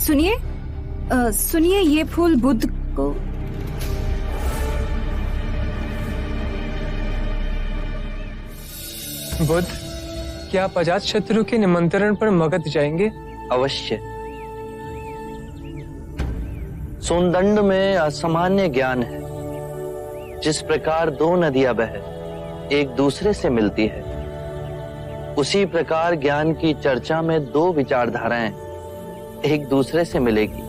सुनिए, सुनिए, ये फूल बुद्ध को। बुद्ध, क्या आप अजातशत्रु के निमंत्रण पर मगध जाएंगे? अवश्य। सोनदंड में असामान्य ज्ञान है। जिस प्रकार दो नदियां बह एक दूसरे से मिलती है, उसी प्रकार ज्ञान की चर्चा में दो विचारधाराएं एक दूसरे से मिलेगी।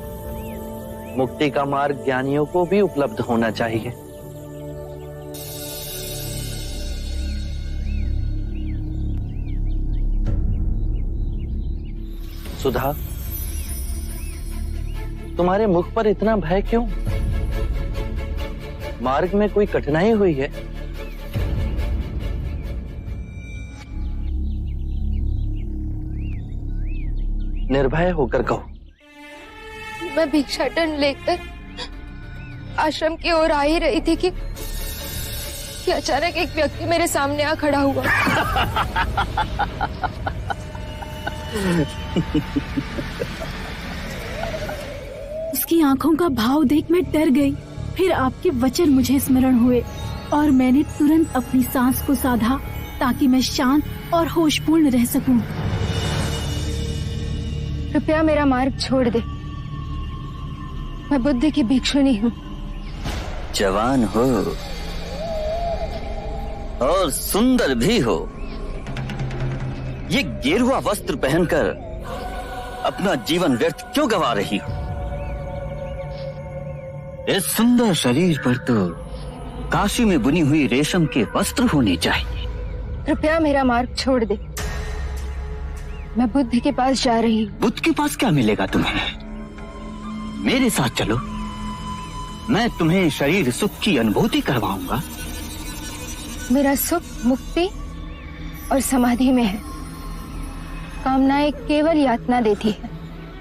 मुक्ति का मार्ग ज्ञानियों को भी उपलब्ध होना चाहिए। सुधा, तुम्हारे मुख पर इतना भय क्यों? मार्ग में कोई कठिनाई हुई है? निर्भय होकर कहो। मैं भिक्षाटन लेकर आश्रम की ओर आ ही रही थी कि अचानक एक व्यक्ति मेरे सामने आ खड़ा हुआ। उसकी आंखों का भाव देख मैं डर गई। फिर आपके वचन मुझे स्मरण हुए और मैंने तुरंत अपनी सांस को साधा ताकि मैं शांत और होशपूर्ण रह सकूं। कृपया मेरा मार्ग छोड़ दे। मैं बुद्ध की भिक्षुनी हूँ। जवान हो और सुंदर भी हो। ये गेरुआ वस्त्र पहनकर अपना जीवन व्यर्थ क्यों गवा रही हो? इस सुंदर शरीर पर तो काशी में बुनी हुई रेशम के वस्त्र होने चाहिए। कृपया मेरा मार्ग छोड़ दे। मैं बुद्ध के पास जा रही हूँ। बुद्ध के पास क्या मिलेगा तुम्हें? मेरे साथ चलो, मैं तुम्हें शरीर सुख की अनुभूति करवाऊंगा। मेरा सुख मुक्ति और समाधि में है। कामनाएं केवल यातना देती है।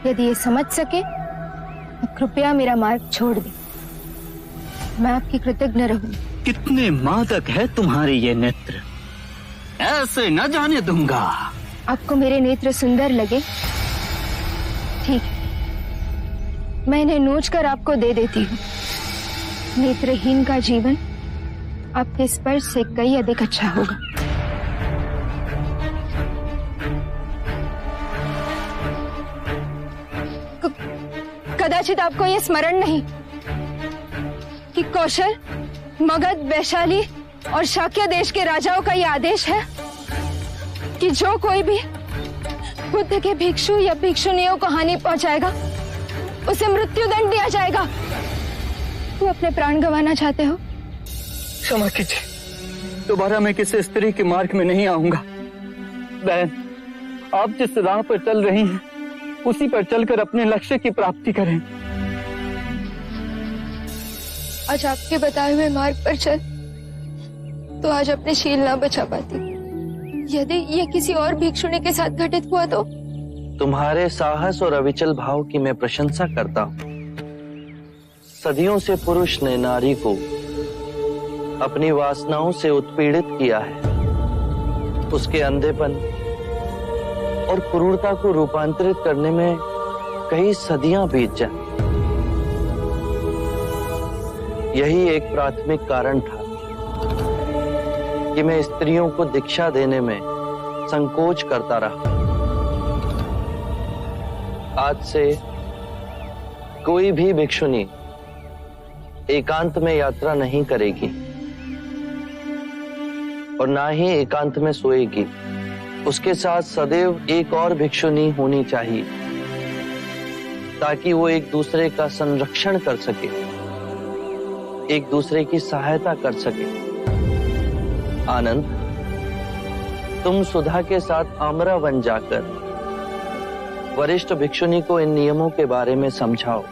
यदि ये समझ सके तो कृपया मेरा मार्ग छोड़ दे। मैं आपकी कृतज्ञ रहूं। कितने मादक है तुम्हारे ये नेत्र, ऐसे न जाने दूंगा। आपको मेरे नेत्र सुंदर लगे? ठीक, मैं इन्हें नोच कर आपको दे देती हूँ। नेत्रहीन का जीवन आपके स्पर्श से कई अधिक अच्छा होगा। कदाचित आपको यह स्मरण नहीं कि कौशल, मगध, वैशाली और शाक्य देश के राजाओं का यह आदेश है कि जो कोई भी बुद्ध के भिक्षु या भिक्षुनियों को हानि पहुंचाएगा उसे मृत्यु दंड दिया जाएगा। तुम अपने प्राण गंवाना चाहते हो? क्षमा कीजिए, दोबारा मैं किसी स्त्री के मार्ग में नहीं आऊंगा। बहन, आप जिस राह पर चल रही हैं, उसी पर चलकर अपने लक्ष्य की प्राप्ति करें। आज आपके बताए हुए मार्ग पर चल तो आज अपने शील ना बचा पाती। यदि यह किसी और भिक्षुणी के साथ घटित हुआ तो? तुम्हारे साहस और अविचल भाव की मैं प्रशंसा करता हूँ। सदियों से पुरुष ने नारी को अपनी वासनाओं से उत्पीड़ित किया है। उसके अंधेपन और क्रूरता को रूपांतरित करने में कई सदियां बीत जाए। यही एक प्राथमिक कारण था कि मैं स्त्रियों को दीक्षा देने में संकोच करता रहा। आज से कोई भी भिक्षुनी एकांत में यात्रा नहीं करेगी और ना ही एकांत में सोएगी। उसके साथ सदैव एक और भिक्षुनी होनी चाहिए ताकि वो एक दूसरे का संरक्षण कर सके, एक दूसरे की सहायता कर सके। आनंद, तुम सुधा के साथ आमरा वन जाकर वरिष्ठ भिक्षुनी को इन नियमों के बारे में समझाओ।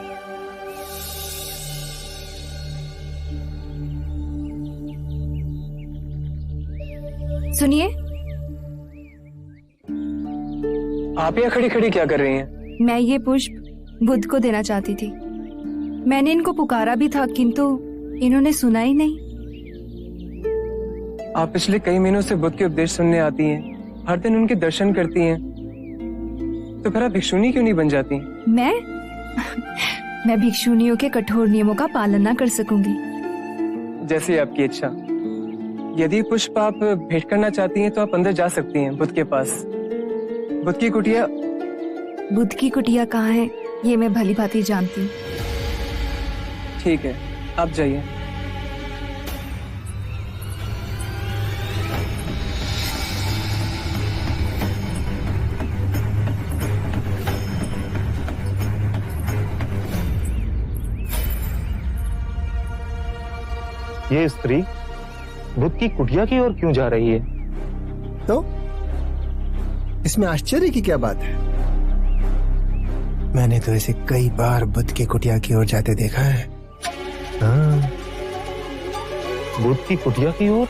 सुनिए, आप यहाँ खड़ी खड़ी क्या कर रही हैं? मैं ये पुष्प बुद्ध को देना चाहती थी। मैंने इनको पुकारा भी था किंतु इन्होंने सुना ही नहीं। आप पिछले कई महीनों से बुद्ध के उपदेश सुनने आती हैं, हर दिन उनके दर्शन करती हैं, तो फिर आप भिक्षुनी क्यों नहीं बन जाती? मैं भिक्षुनियों के कठोर नियमों का पालन ना कर सकूंगी। जैसी आपकी इच्छा। यदि पुष्प आप भेंट करना चाहती हैं तो आप अंदर जा सकती हैं बुद्ध के पास। बुद्ध की कुटिया। बुद्ध की कुटिया कहाँ है ये मैं भली भांति जानती हूँ। ठीक है, आप जाइए। ये स्त्री बुद्ध की कुटिया की ओर क्यों जा रही है? तो इसमें आश्चर्य की क्या बात है? मैंने तो इसे कई बार बुद्ध की कुटिया की ओर जाते देखा है। बुद्ध की कुटिया की ओर?